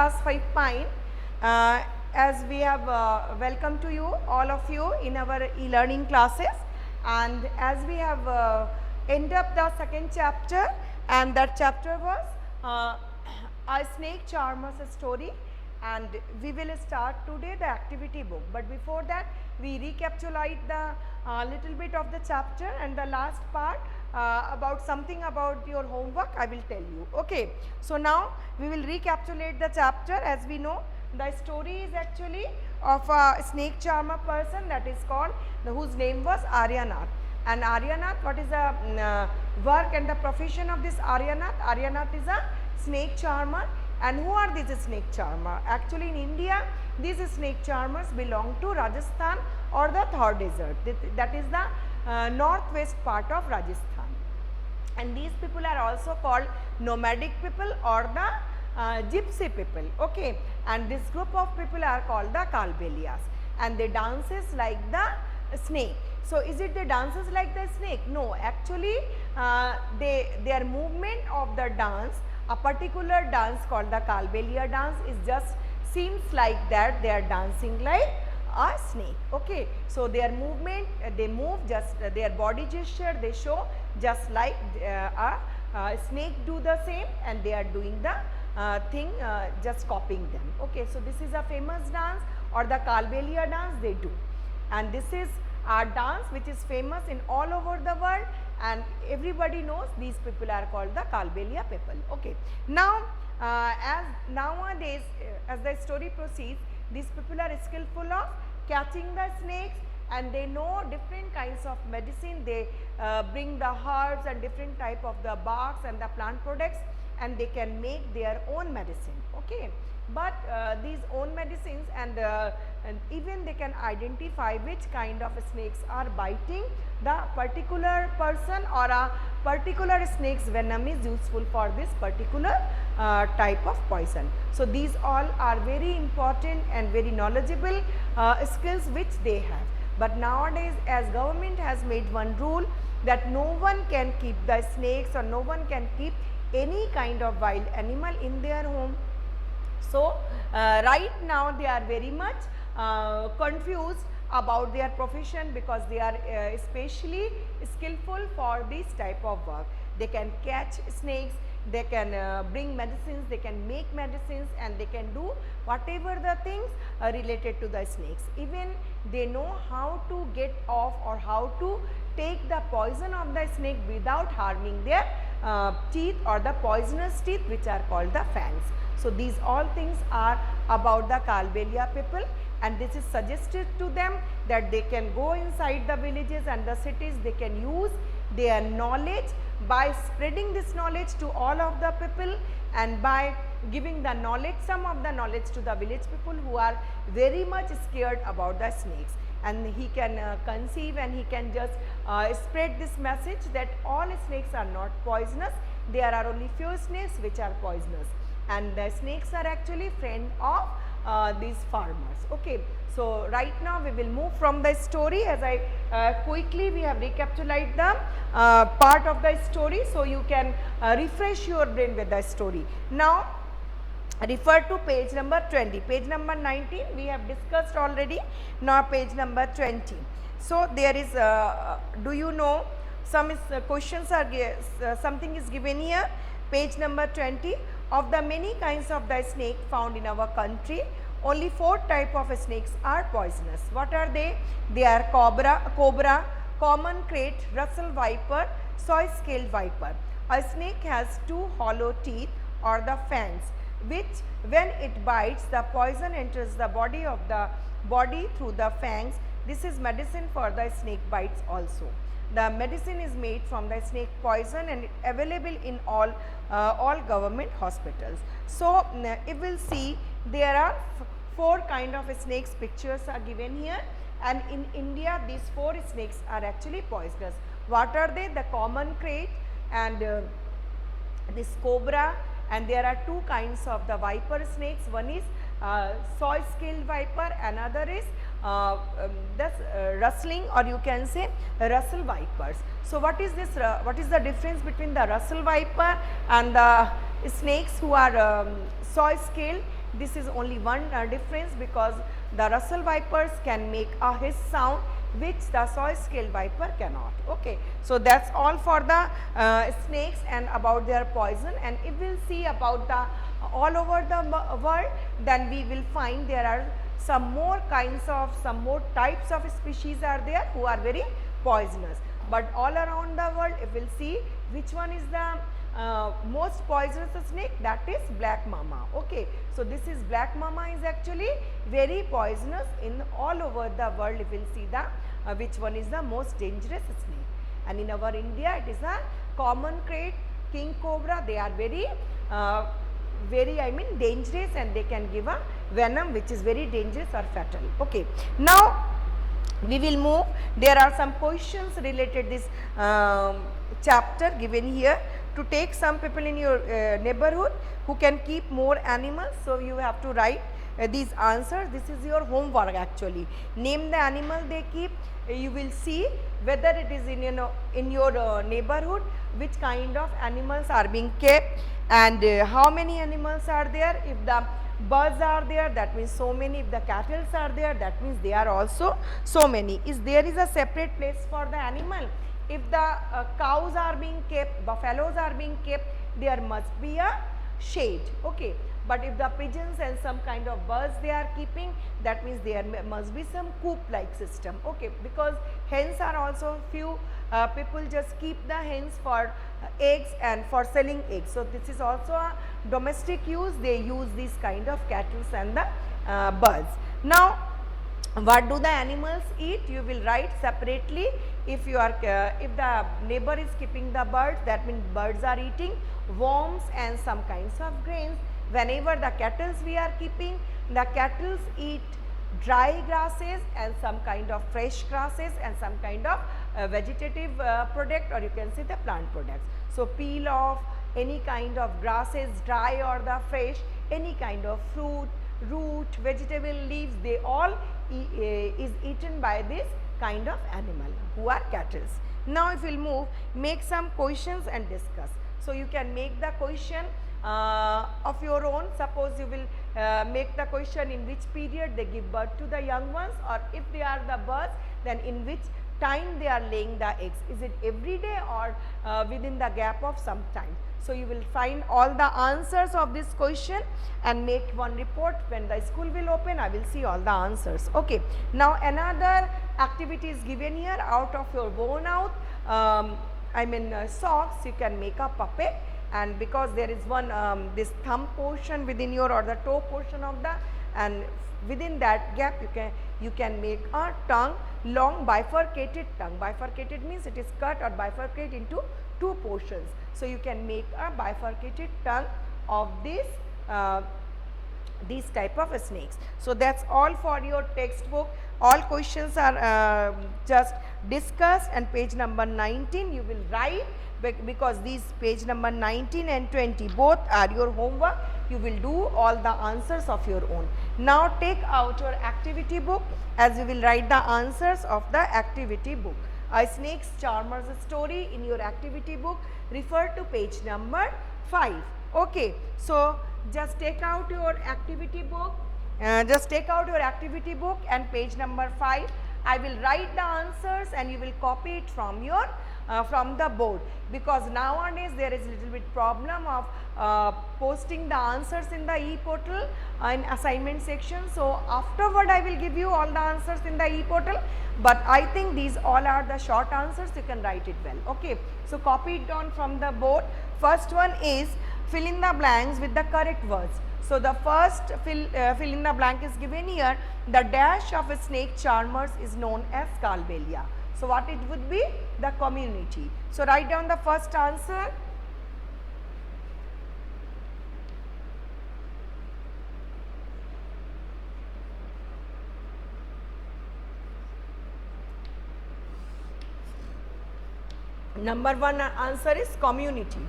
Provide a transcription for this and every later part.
class 5 Pine. As we have welcome to you, all of you, in our e-learning classes, and as we have end up the second chapter, and that chapter was a snake charmer's story, and we will start today the activity book. But before that, we recapitulate the little bit of the chapter, and the last part about something about your homework I will tell you. Okay. So now we will recapitulate the chapter. As we know, the story is actually of a snake charmer person that is called, whose name was Aryanath. And Aryanath, what is the work and the profession of this Aryanath? Aryanath is a snake charmer. And who are these snake charmer? Actually in India, these snake charmers belong to Rajasthan or the Thar desert, that is the northwest part of Rajasthan. And these people are also called nomadic people or the gypsy people. Okay. And this group of people are called the Kalbelias, and they dances like the snake. So is it the dances like the snake? No, actually their movement of the dance, a particular dance called the Kalbelia dance, is just seems like that they are dancing like a snake. Okay. So their movement, they move just their body gesture they show just like a snake do the same, and they are doing the thing just copying them. Okay. So this is a famous dance, or the Kalbelia dance they do, and this is a dance which is famous in all over the world, and everybody knows these people are called the Kalbelia people. Okay. Now as nowadays as the story proceeds, these people are skillful of catching the snakes, and they know different kinds of medicine. They bring the herbs and different type of the barks and the plant products, and they can make their own medicine. Okay. But these own medicines, and even they can identify which kind of snakes are biting the particular person, or a particular snake's venom is useful for this particular type of poison. So these all are very important and very knowledgeable skills which they have. But nowadays, as government has made one rule that no one can keep the snakes, or no one can keep any kind of wild animal in their home. So right now they are very much confused about their profession, because they are especially skillful for this type of work. They can catch snakes, they can bring medicines, they can make medicines, and they can do whatever the things related to the snakes. Even they know how to get off, or how to take the poison of the snake without harming their teeth, or the poisonous teeth, which are called the fangs. So these all things are about the Kalbelia people, and this is suggested to them that they can go inside the villages and the cities. They can use their knowledge by spreading this knowledge to all of the people, and by giving the knowledge, some of the knowledge, to the village people who are very much scared about the snakes. And he can conceive, and he can just spread this message that all snakes are not poisonous. There are only few snakes which are poisonous, and the snakes are actually friend of these farmers. Okay. So right now we will move from the story, as I quickly we have recapitulated the part of the story, so you can refresh your brain with the story. Now refer to page number 20. Page number 19 we have discussed already. Now page number 20. So there is do you know, some questions are something is given here. Page number 20. Of the many kinds of the snake found in our country, only 4 type of snakes are poisonous. What are they? They are cobra, common krait, Russell viper, soy-scaled viper. A snake has 2 hollow teeth, or the fangs, which when it bites, the poison enters the body through the fangs. This is medicine for the snake bites also. The medicine is made from the snake poison, and available in all government hospitals. So if we will see, there are 4 kind of snakes. Pictures are given here, and in India these 4 snakes are actually poisonous. What are they? The common krait, and this cobra, and there are 2 kinds of the viper snakes. One is soy-scaled viper, another is rustling, or you can say Russell vipers. So what is this? What is the difference between the Russell viper and the snakes who are soy-scaled? This is only one difference, because the Russell vipers can make a hiss sound which the soy scale viper cannot. Okay, so that's all for the snakes and about their poison. And if we'll see about the all over the world, then we will find there are some more kinds of, some more types of species are there who are very poisonous. But all around the world, if we'll see which one is the most poisonous snake, that is black mama. Okay, so this is black mama is actually very poisonous in all over the world. If we'll see the which one is the most dangerous snake, and in our India it is a common crate king cobra. They are very dangerous, and they can give a venom which is very dangerous or fatal. Okay, now we will move. There are some questions related this chapter given here. To take some people in your neighborhood who can keep more animals, so you have to write these answers. This is your homework actually. Name the animal they keep. You will see whether it is in your neighborhood, which kind of animals are being kept, and how many animals are there. If the birds are there, that means so many. If the cattle are there, that means they are also so many. There is a separate place for the animal. If the cows are being kept, buffaloes are being kept, there must be a shade. Okay, but if the pigeons and some kind of birds they are keeping, that means there must be some coop like system. Okay, because hens are also few people just keep the hens for eggs and for selling eggs. So this is also a domestic use. They use these kind of cattle and the birds. Now what do the animals eat? You will write separately. If you are if the neighbor is keeping the birds, that means birds are eating worms and some kinds of grains. Whenever the cattle we are keeping, the cattle eat dry grasses and some kind of fresh grasses and some kind of vegetative product, or you can say the plant products. So peel off any kind of grasses, dry or the fresh, any kind of fruit, root, vegetable, leaves, they all is eaten by this kind of animal who are cattle. Now if we will move, make some questions and discuss. So you can make the question of your own. Suppose you will make the question in which period they give birth to the young ones, or if they are the birds, then in which time they are laying the eggs. Is it every day or within the gap of some time? So you will find all the answers of this question and make one report. When the school will open, I will see all the answers. Okay. Now another activity is given here. Out of your worn out socks, you can make a puppet, and because there is one this thumb portion within your, or the toe portion of the, and within that gap you can make a tongue, long bifurcated tongue. Bifurcated means it is cut or bifurcated into two portions. So you can make a bifurcated tongue of this these type of snakes. So that's all for your textbook. All questions are just discussed, and page number 19 you will write, because these page number 19 and 20 both are your homework. You will do all the answers of your own. Now take out your activity book, as you will write the answers of the activity book. A snake's charmer's story in your activity book. Refer to page number 5. Okay, so just take out your activity book. And page number 5. I will write the answers and you will copy it from your from the board, because nowadays there is little bit problem of posting the answers in the e-portal in assignment section. So afterward I will give you all the answers in the e-portal, but I think these all are the short answers. You can write it well. Okay, so copy it down from the board. First one is fill in the blanks with the correct words. So the first fill in the blank is given here. The dash of a snake charmers is known as Scarbelia. So what it would be? The community. So write down the first answer. Number 1 answer is community.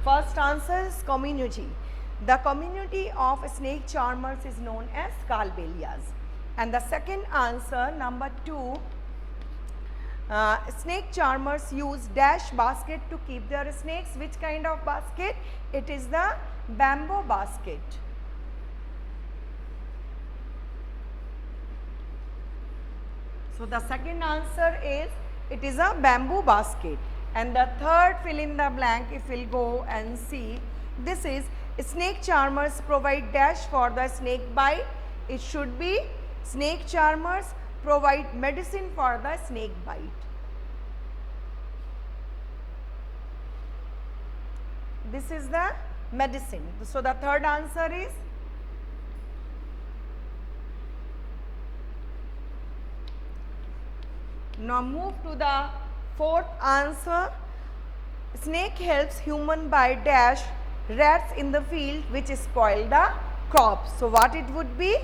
First answer is community. The community of snake charmers is known as Scarabelias. And the second answer, number 2, snake charmers use dash basket to keep their snakes. Which kind of basket? It is the bamboo basket. So the second answer is it is a bamboo basket. And the third fill in the blank, if we'll go and see, this is snake charmers provide dash for the snake bite. It should be snake charmers provide medicine for the snake bite. This is the medicine. So the third answer is now move to the fourth answer. Snake helps human by dash rats in the field which spoil the crops. So what it would be?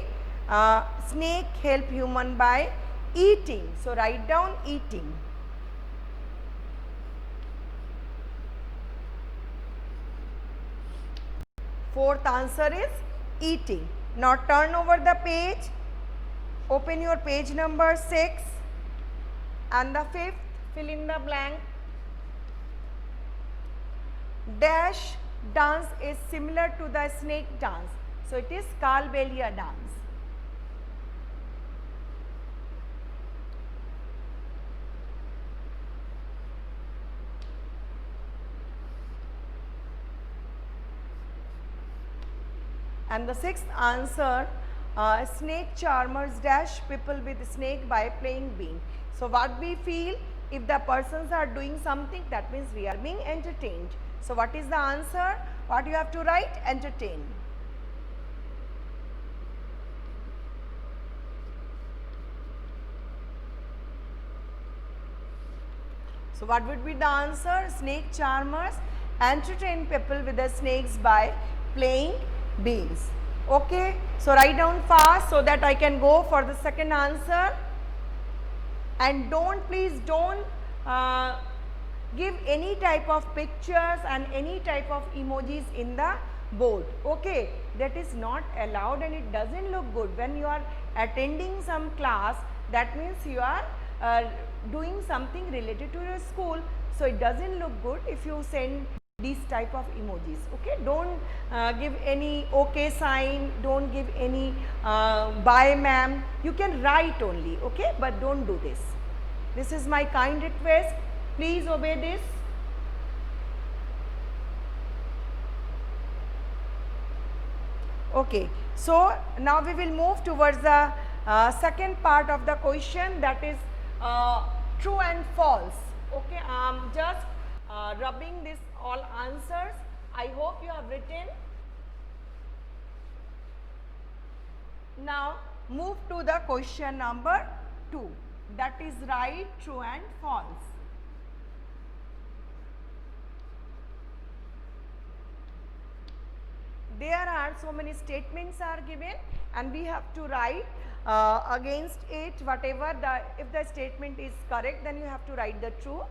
Snake help human by eating. So write down eating. Fourth answer is eating. Now turn over the page. Open your page number 6. And the fifth, fill in the blank. Dash dance is similar to the snake dance. So it is Kalbelia dance. And the sixth answer, snake charmers dash people with snake by playing bean. So what we feel, if the persons are doing something, that means we are being entertained. So what is the answer? What you have to write? Entertain. So what would be the answer? Snake charmers entertain people with the snakes by playing beans. Okay, so write down fast so that I can go for the second answer. And please don't give any type of pictures and any type of emojis in the board. Okay, that is not allowed and it doesn't look good. When you are attending some class, that means you are doing something related to your school. So it doesn't look good if you send these type of emojis. Okay, don't give any okay sign, don't give any bye ma'am. You can write only, okay, but don't do this. This is my kind request. Please obey this. Okay, so now we will move towards the second part of the question, that is true and false. Okay, I am just rubbing this all answers. I hope you have written. Now move to the question number 2, that is right, true and false. There are so many statements are given and we have to write against it whatever if the statement is correct, then you have to write the true.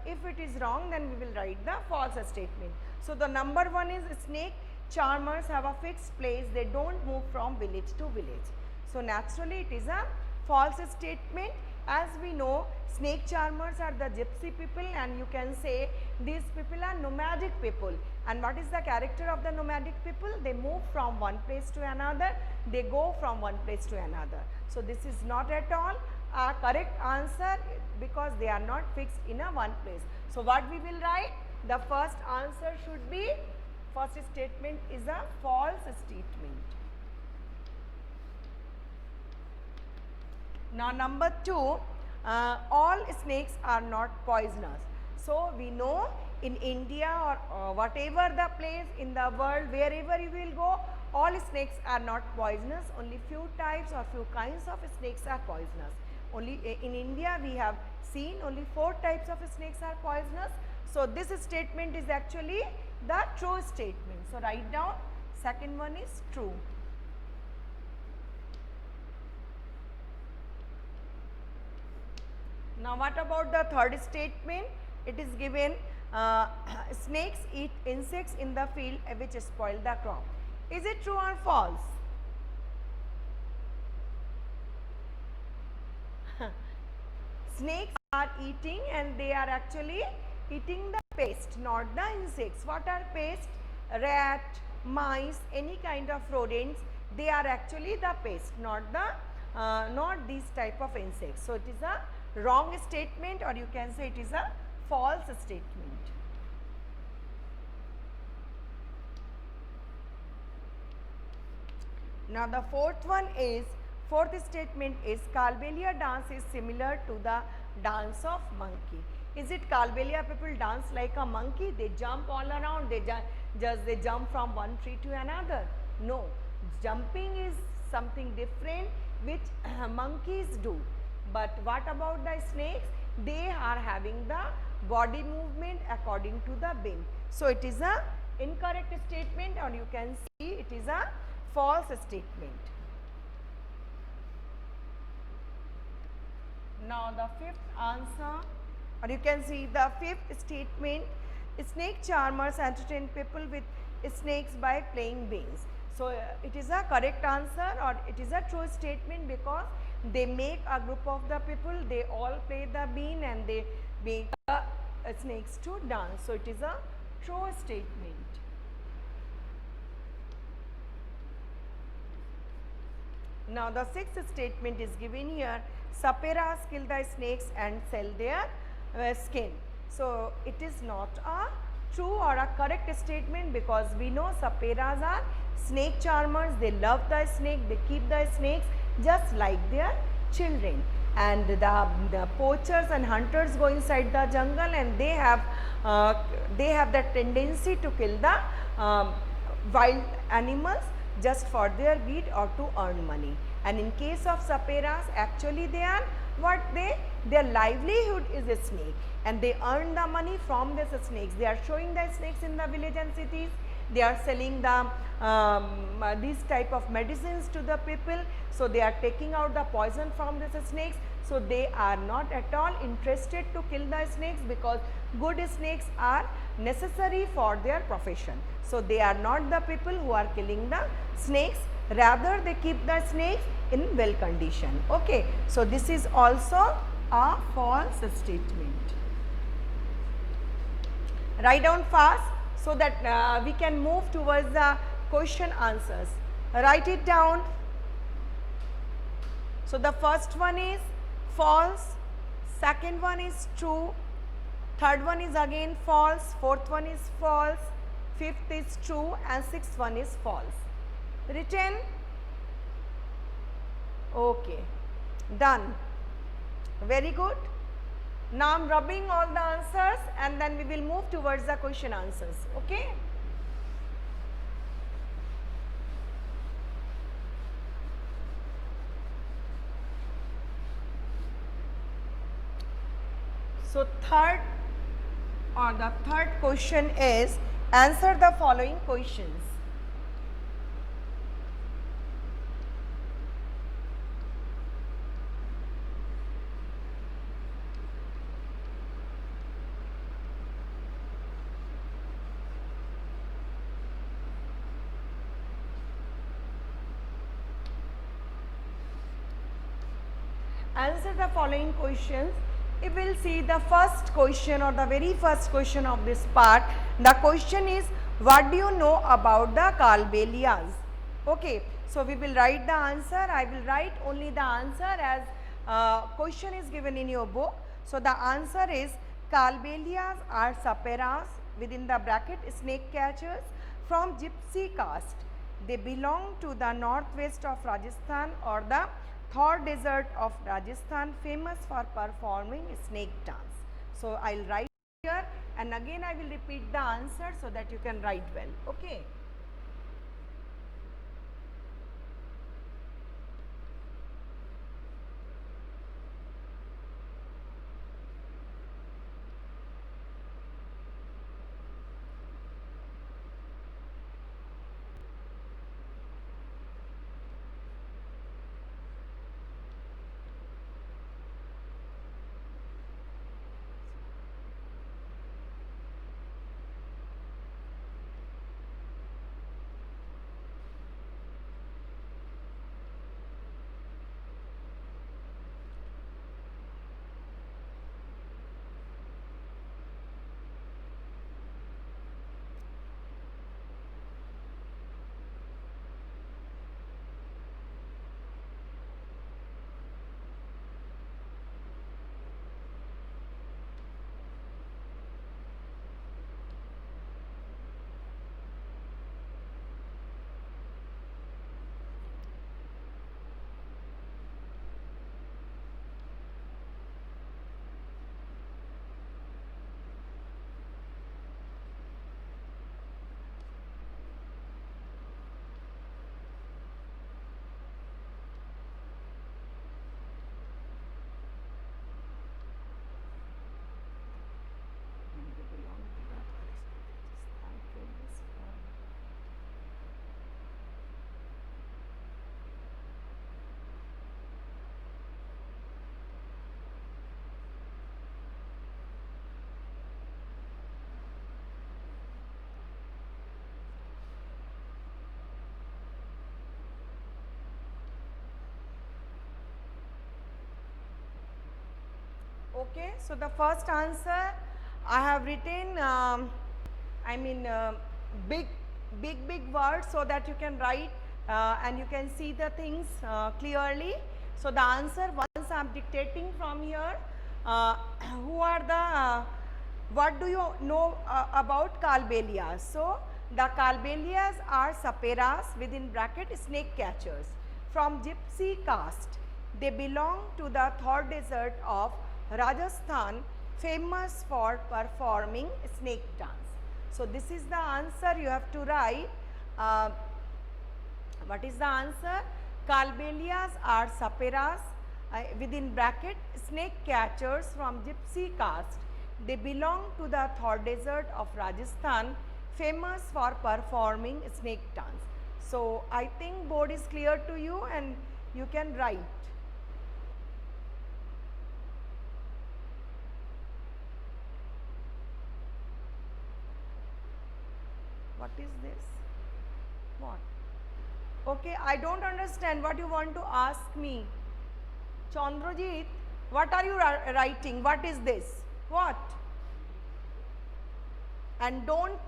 If it is wrong, then we will write the false statement. So the number 1 is snake charmers have a fixed place, they don't move from village to village. So naturally it is a false statement. As we know, snake charmers are the gypsy people and you can say these people are nomadic people. And what is the character of the nomadic people? They move from one place to another, they go from one place to another. So this is not at all a correct answer because they are not fixed in a one place. So what we will write? The first answer should be, first statement is a false statement. Now number 2, all snakes are not poisonous. So we know in India or whatever the place in the world, wherever you will go, all snakes are not poisonous. Only few types or few kinds of snakes are poisonous. Only in India we have seen only 4 types of snakes are poisonous. So this statement is actually the true statement. So write down, second one is true. Now what about the third statement? It is given snakes eat insects in the field which spoil the crop. Is it true or false? Snakes are eating, and they are actually eating the pest, not the insects. What are pest? Rat, mice, any kind of rodents, they are actually the pest, not the not these type of insects. So it is a wrong statement, or you can say it is a false statement. Now the fourth statement is Kalbelia dance is similar to the dance of monkey. Is it Kalbelia people dance like a monkey? They jump all around, they jump from one tree to another. No, jumping is something different which monkeys do. But what about the snakes? They are having the body movement according to the bin. So it is a incorrect statement, or you can see it is a false statement. Now the fifth answer, or you can see the fifth statement, snake charmers entertain people with snakes by playing beans. So it is a correct answer, or it is a true statement, because they make a group of the people, they all play the bean and they make the snakes to dance. So it is a true statement. Now the sixth statement is given here, saperas kill the snakes and sell their skin. So it is not a true or a correct statement, because we know saperas are snake charmers, they love the snake, they keep the snakes just like their children. And the poachers and hunters go inside the jungle, and they have the tendency to kill the wild animals just for their greed or to earn money. And in case of saperas, actually they are what their livelihood is a snake, and they earn the money from these snakes. They are showing the snakes in the village and cities. They are selling the these type of medicines to the people. So they are taking out the poison from these snakes. So they are not at all interested to kill the snakes, because good snakes are necessary for their profession. So they are not the people who are killing the snakes, rather they keep the snakes in well condition. Okay, so this is also a false statement. Write down fast so that we can move towards the question answers. Write it down. So the first one is false, second one is true, third one is again false, fourth one is false, fifth is true, and sixth one is false. Written? Okay, done. Very good. Now I am rubbing all the answers, and then we will move towards the question answers. Okay. So the third question is, answer the following questions. Answer the following questions. We will see the first question, or the very first question of this part. The question is, what do you know about the Kalbelias? Okay, so we will write the answer. I will write only the answer as question is given in your book. So the answer is, Kalbelias are saperas, within the bracket snake catchers, from gypsy caste. They belong to the northwest of Rajasthan, or the Thar desert of Rajasthan, famous for performing snake dance. So I will write here, and again I will repeat the answer so that you can write well. Okay. Okay, so the first answer I have written, I mean, big, big words so that you can write and you can see the things clearly. So the answer, once I am dictating from here, who are the, what do you know about Kalbelias? So the Kalbelias are saperas within bracket snake catchers from gypsy caste. They belong to the Thar desert of Rajasthan, famous for performing snake dance. So this is the answer you have to write. What is the answer? Kalbelias are saperas within bracket snake catchers from gypsy caste. They belong to the Thar desert of Rajasthan, famous for performing snake dance. So I think board is clear to you and you can write. What is this? What? Okay, I don't understand what you want to ask me. Chandrajit, what are you writing? What is this? What? And don't.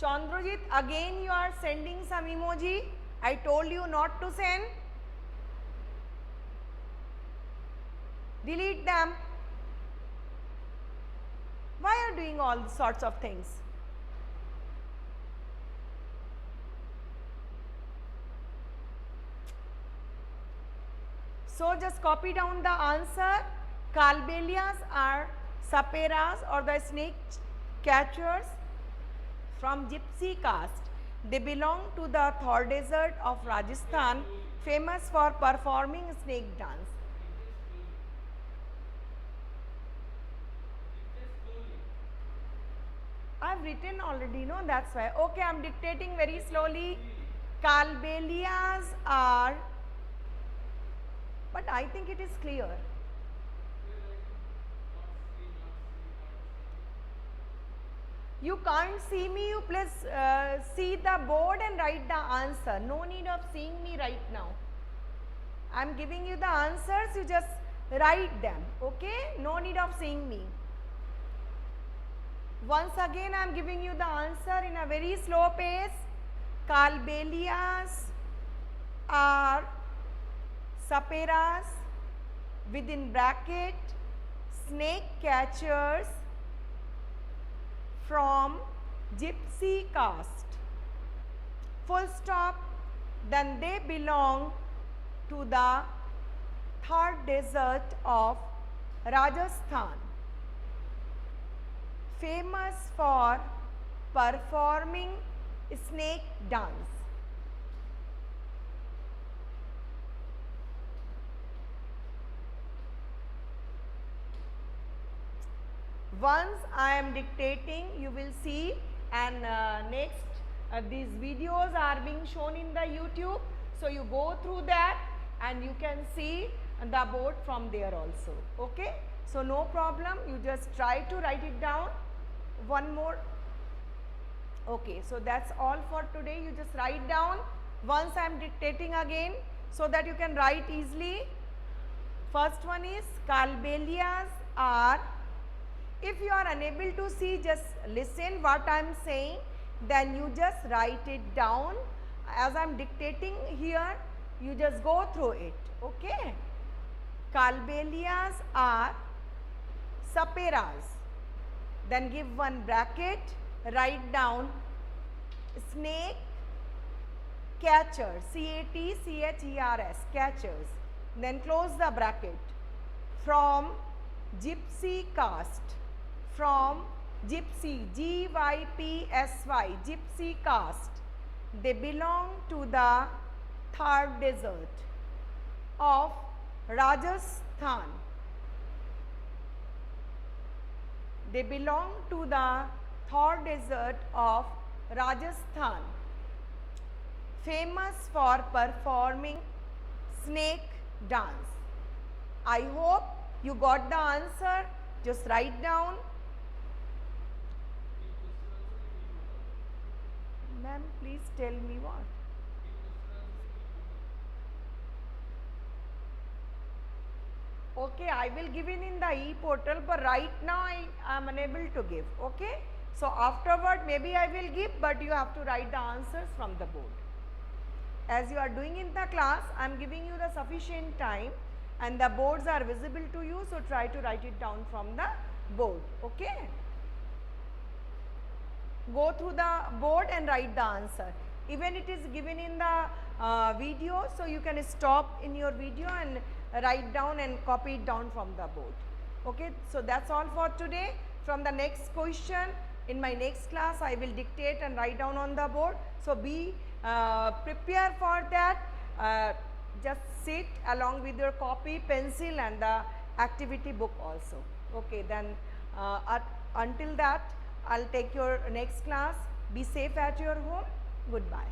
Chandrajit, again you are sending some emoji. I told you not to send. Delete them. Why are you doing all sorts of things? So just copy down the answer. Kalbelias are saperas or the snake catchers from gypsy caste. They belong to the Thar desert of Rajasthan, famous for performing snake dance. I've written already, no? That's why. Okay, I'm dictating very slowly. Kalbelias are, but I think it is clear. You can't see me, you please see the board and write the answer. No need of seeing me right now. I am giving you the answers, you just write them, okay? No need of seeing me. Once again I am giving you the answer in a very slow pace. Kalbelias are saperas within bracket snake catchers from gypsy caste. Full stop. Then they belong to the Thar desert of Rajasthan, famous for performing snake dance. Once I am dictating, you will see, and next these videos are being shown in the YouTube. So you go through that and you can see the board from there also. Okay. So no problem. You just try to write it down. One more. Okay. So that's all for today. You just write down once I am dictating again so that you can write easily. First one is Kalbelias are. If you are unable to see, just listen what I am saying, then you just write it down. As I am dictating here, you just go through it, okay. Kalbelias are saperas. Then give one bracket, write down snake catcher, C-A-T-C-H-E-R-S, catchers. Then close the bracket. From gypsy caste. From gypsy, G-Y-P-S-Y, gypsy caste. They belong to the Thar desert of Rajasthan. They belong to the Thar desert of Rajasthan, famous for performing snake dance. I hope you got the answer. Just write down. Ma'am, please tell me what? Okay, I will give in the e-portal, but right now I am unable to give. Okay, so afterward maybe I will give, but you have to write the answers from the board. As you are doing in the class, I am giving you the sufficient time and the boards are visible to you, so try to write it down from the board. Okay, go through the board and write the answer. Even it is given in the video, so you can stop in your video and write down and copy it down from the board. Okay, so that's all for today. From the next question in my next class, I will dictate and write down on the board. So be prepared for that. Just sit along with your copy, pencil and the activity book also. Okay, then until that, I'll take your next class. Be safe at your home. Goodbye.